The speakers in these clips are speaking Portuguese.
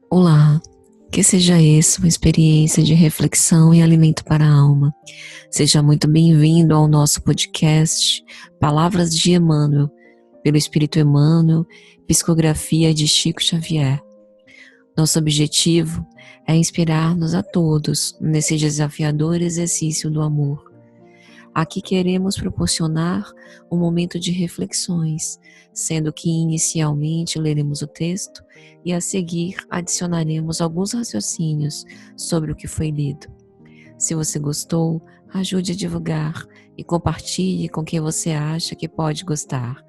Olá, que seja essa uma experiência de reflexão e alimento para a alma. Seja muito bem-vindo ao nosso podcast Palavras de Emmanuel, pelo Espírito Emmanuel, psicografia de Chico Xavier. Nosso objetivo é inspirar-nos a todos nesse desafiador exercício do amor. Aqui queremos proporcionar um momento de reflexões, sendo que inicialmente leremos o texto e a seguir adicionaremos alguns raciocínios sobre o que foi lido. Se você gostou, ajude a divulgar e compartilhe com quem você acha que pode gostar.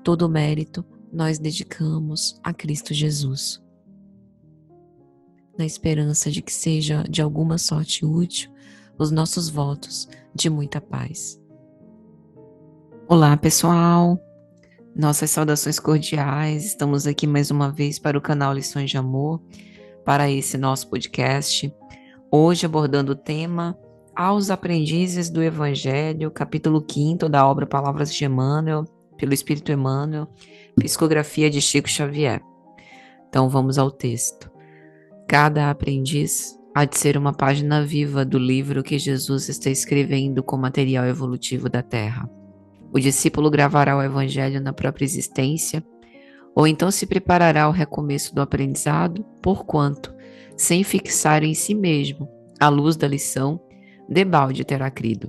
Todo o mérito nós dedicamos a Cristo Jesus. Na esperança de que seja de alguma sorte útil os nossos votos de muita paz. Olá, pessoal! Nossas saudações cordiais. Estamos aqui mais uma vez para o canal Lições de Amor, para esse nosso podcast. Hoje abordando o tema Aos Aprendizes do Evangelho, capítulo 5 da obra Palavras de Emmanuel, pelo Espírito Emmanuel, psicografia de Chico Xavier. Então vamos ao texto. Cada aprendiz há de ser uma página viva do livro que Jesus está escrevendo com material evolutivo da Terra. O discípulo gravará o Evangelho na própria existência, ou então se preparará ao recomeço do aprendizado, porquanto, sem fixar em si mesmo a luz da lição, debalde terá crido.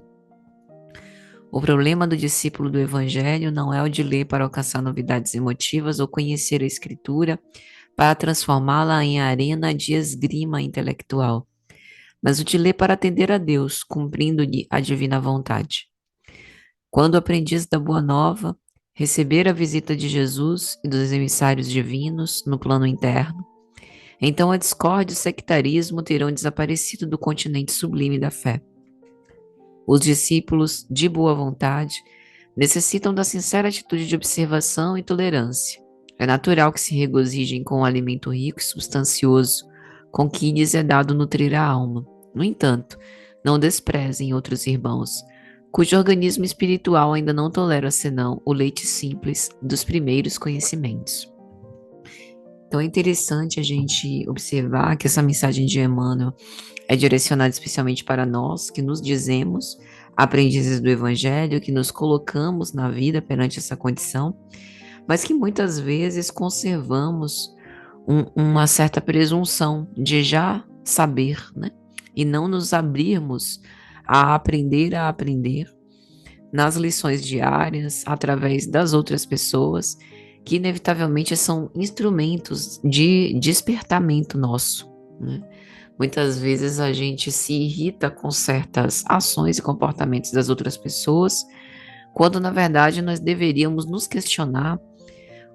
O problema do discípulo do Evangelho não é o de ler para alcançar novidades emotivas ou conhecer a Escritura para transformá-la em arena de esgrima intelectual, mas o de ler para atender a Deus, cumprindo-lhe a divina vontade. Quando o aprendiz da Boa Nova receber a visita de Jesus e dos emissários divinos no plano interno, então a discórdia e o sectarismo terão desaparecido do continente sublime da fé. Os discípulos de boa vontade necessitam da sincera atitude de observação e tolerância. É natural que se regozijem com o alimento rico e substancioso com que lhes é dado nutrir a alma. No entanto, não desprezem outros irmãos, cujo organismo espiritual ainda não tolera senão o leite simples dos primeiros conhecimentos. Então é interessante a gente observar que essa mensagem de Emmanuel é direcionada especialmente para nós, que nos dizemos aprendizes do Evangelho, que nos colocamos na vida perante essa condição, mas que muitas vezes conservamos uma certa presunção de já saber, né? E não nos abrirmos a aprender nas lições diárias, através das outras pessoas, que inevitavelmente são instrumentos de despertamento nosso, né? Muitas vezes a gente se irrita com certas ações e comportamentos das outras pessoas, quando na verdade nós deveríamos nos questionar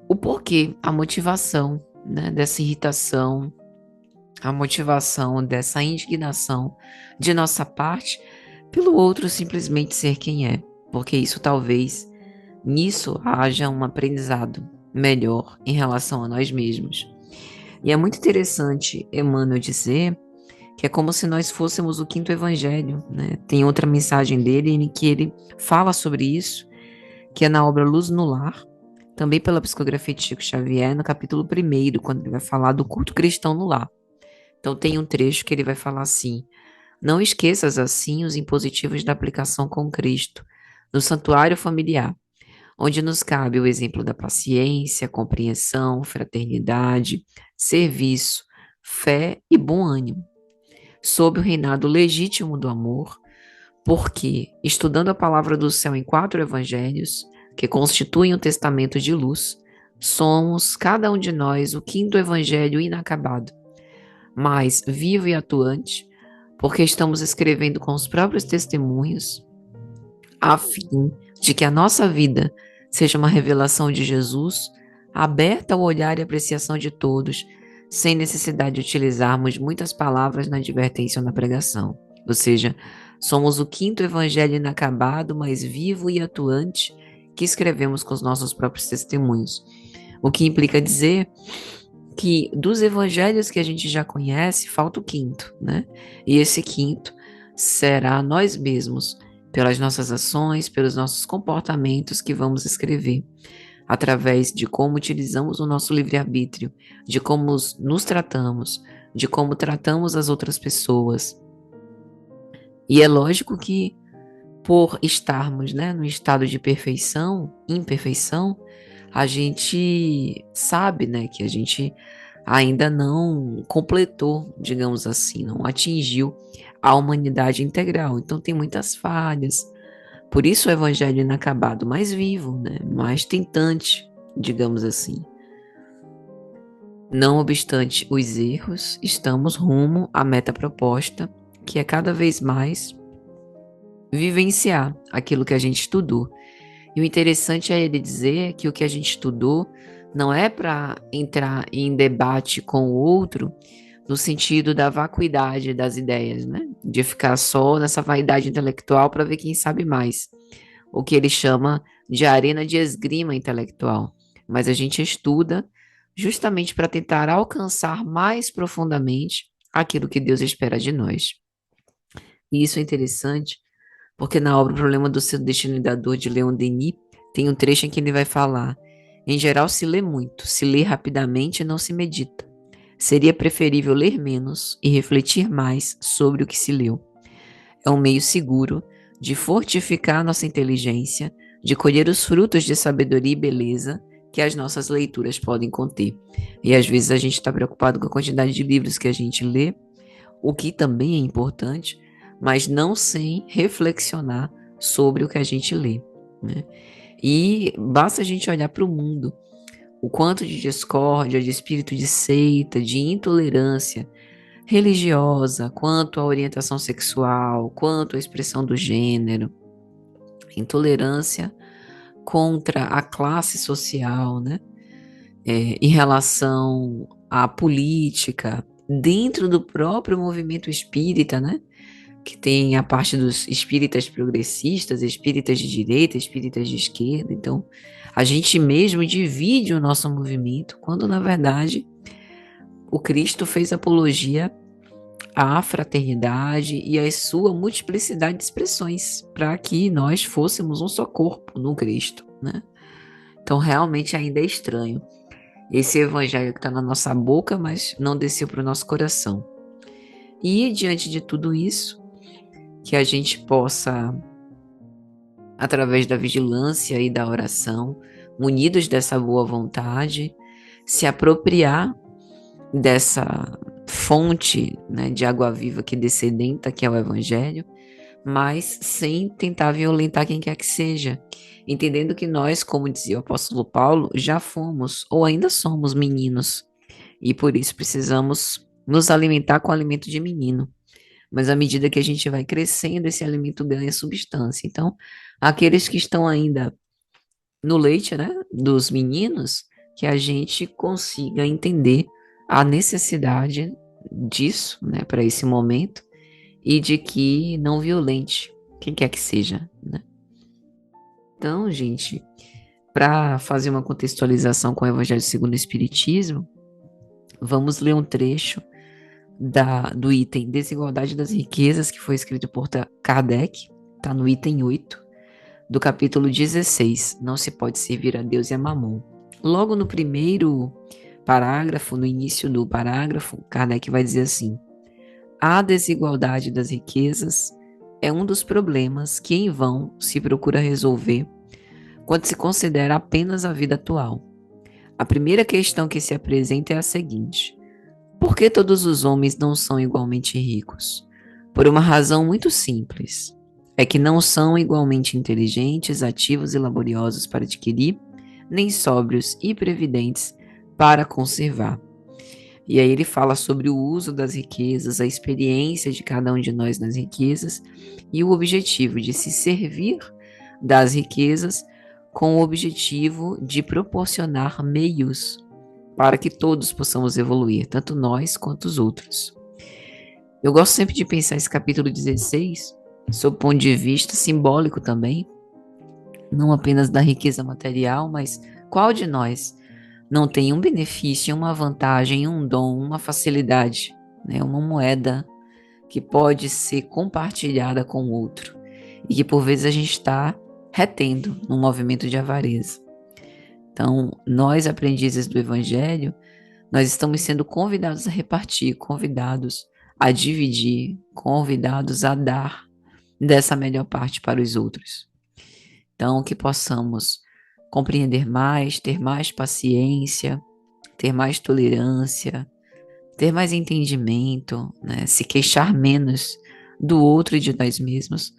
o porquê, a motivação, né, dessa irritação, a motivação dessa indignação de nossa parte pelo outro simplesmente ser quem é, porque isso talvez nisso haja um aprendizado melhor em relação a nós mesmos. E é muito interessante Emmanuel dizer que é como se nós fôssemos o quinto evangelho, né? Tem outra mensagem dele em que ele fala sobre isso, que é na obra Luz no Lar, também pela psicografia de Chico Xavier, no capítulo 1, quando ele vai falar do culto cristão no lar. Então tem um trecho que ele vai falar assim: não esqueças assim os impositivos da aplicação com Cristo, no santuário familiar, onde nos cabe o exemplo da paciência, compreensão, fraternidade, serviço, fé e bom ânimo, sob o reinado legítimo do amor, porque, estudando a palavra do céu em 4 evangelhos, que constituem um testamento de luz, somos, cada um de nós, o quinto evangelho inacabado, mas vivo e atuante, porque estamos escrevendo com os próprios testemunhos, a fim de que a nossa vida seja uma revelação de Jesus, aberta ao olhar e apreciação de todos, sem necessidade de utilizarmos muitas palavras na advertência ou na pregação. Ou seja, somos o quinto evangelho inacabado, mas vivo e atuante, que escrevemos com os nossos próprios testemunhos. O que implica dizer que dos evangelhos que a gente já conhece, falta o quinto, né? E esse quinto será nós mesmos, pelas nossas ações, pelos nossos comportamentos que vamos escrever, através de como utilizamos o nosso livre-arbítrio, de como nos tratamos, de como tratamos as outras pessoas. E é lógico que, por estarmos, né, no estado de perfeição, imperfeição, a gente sabe, né, que a gente ainda não completou, digamos assim, não atingiu a humanidade integral. Então tem muitas falhas. Por isso o evangelho inacabado, mais vivo, né, mais tentante, digamos assim. Não obstante os erros, estamos rumo à meta proposta, que é cada vez mais vivenciar aquilo que a gente estudou. E o interessante é ele dizer que o que a gente estudou não é para entrar em debate com o outro no sentido da vacuidade das ideias, né? De ficar só nessa vaidade intelectual para ver quem sabe mais. O que ele chama de arena de esgrima intelectual. Mas a gente estuda justamente para tentar alcançar mais profundamente aquilo que Deus espera de nós. E isso é interessante porque na obra O Problema do Seu Destino e da Dor, de Leon Denis, tem um trecho em que ele vai falar: em geral se lê muito, se lê rapidamente e não se medita. Seria preferível ler menos e refletir mais sobre o que se leu. É um meio seguro de fortificar nossa inteligência, de colher os frutos de sabedoria e beleza que as nossas leituras podem conter. E às vezes a gente está preocupado com a quantidade de livros que a gente lê, o que também é importante, mas não sem reflexionar sobre o que a gente lê, né? E basta a gente olhar para o mundo, o quanto de discórdia, de espírito de seita, de intolerância religiosa, quanto à orientação sexual, quanto à expressão do gênero, intolerância contra a classe social, né? Em relação à política, dentro do próprio movimento espírita, né? Que tem a parte dos espíritas progressistas, espíritas de direita, espíritas de esquerda. Então, a gente mesmo divide o nosso movimento, quando na verdade o Cristo fez apologia à fraternidade e à sua multiplicidade de expressões, para que nós fôssemos um só corpo no Cristo, né? Então, realmente ainda é estranho esse evangelho que está na nossa boca, mas não desceu para o nosso coração. E diante de tudo isso, que a gente possa, através da vigilância e da oração, munidos dessa boa vontade, se apropriar dessa fonte, né, de água viva que descedenta, que é o Evangelho, mas sem tentar violentar quem quer que seja, entendendo que nós, como dizia o apóstolo Paulo, já fomos ou ainda somos meninos, e por isso precisamos nos alimentar com alimento de menino. Mas à medida que a gente vai crescendo, esse alimento ganha substância. Então, aqueles que estão ainda no leite, né, dos meninos, que a gente consiga entender a necessidade disso, né, para esse momento, e de que não violente quem quer que seja, né? Então, gente, para fazer uma contextualização com o Evangelho segundo o Espiritismo, vamos ler um trecho do item Desigualdade das Riquezas, que foi escrito por Kardec, está no item 8, do capítulo 16, Não se pode servir a Deus e a Mamon. Logo no primeiro parágrafo, no início do parágrafo, Kardec vai dizer assim: a desigualdade das riquezas é um dos problemas que em vão se procura resolver quando se considera apenas a vida atual. A primeira questão que se apresenta é a seguinte: por que todos os homens não são igualmente ricos? Por uma razão muito simples. É que não são igualmente inteligentes, ativos e laboriosos para adquirir, nem sóbrios e previdentes para conservar. E aí ele fala sobre o uso das riquezas, a experiência de cada um de nós nas riquezas e o objetivo de se servir das riquezas com o objetivo de proporcionar meios para que todos possamos evoluir, tanto nós quanto os outros. Eu gosto sempre de pensar esse capítulo 16 sob o ponto de vista simbólico também, não apenas da riqueza material, mas qual de nós não tem um benefício, uma vantagem, um dom, uma facilidade, né, uma moeda que pode ser compartilhada com o outro e que por vezes a gente está retendo num movimento de avareza. Então, nós aprendizes do Evangelho, nós estamos sendo convidados a repartir, convidados a dividir, convidados a dar dessa melhor parte para os outros. Então, que possamos compreender mais, ter mais paciência, ter mais tolerância, ter mais entendimento, né? Se queixar menos do outro e de nós mesmos,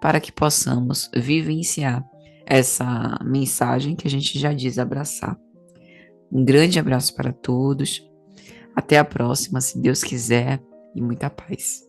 para que possamos vivenciar essa mensagem que a gente já diz abraçar. Um grande abraço para todos. Até a próxima, se Deus quiser, e muita paz.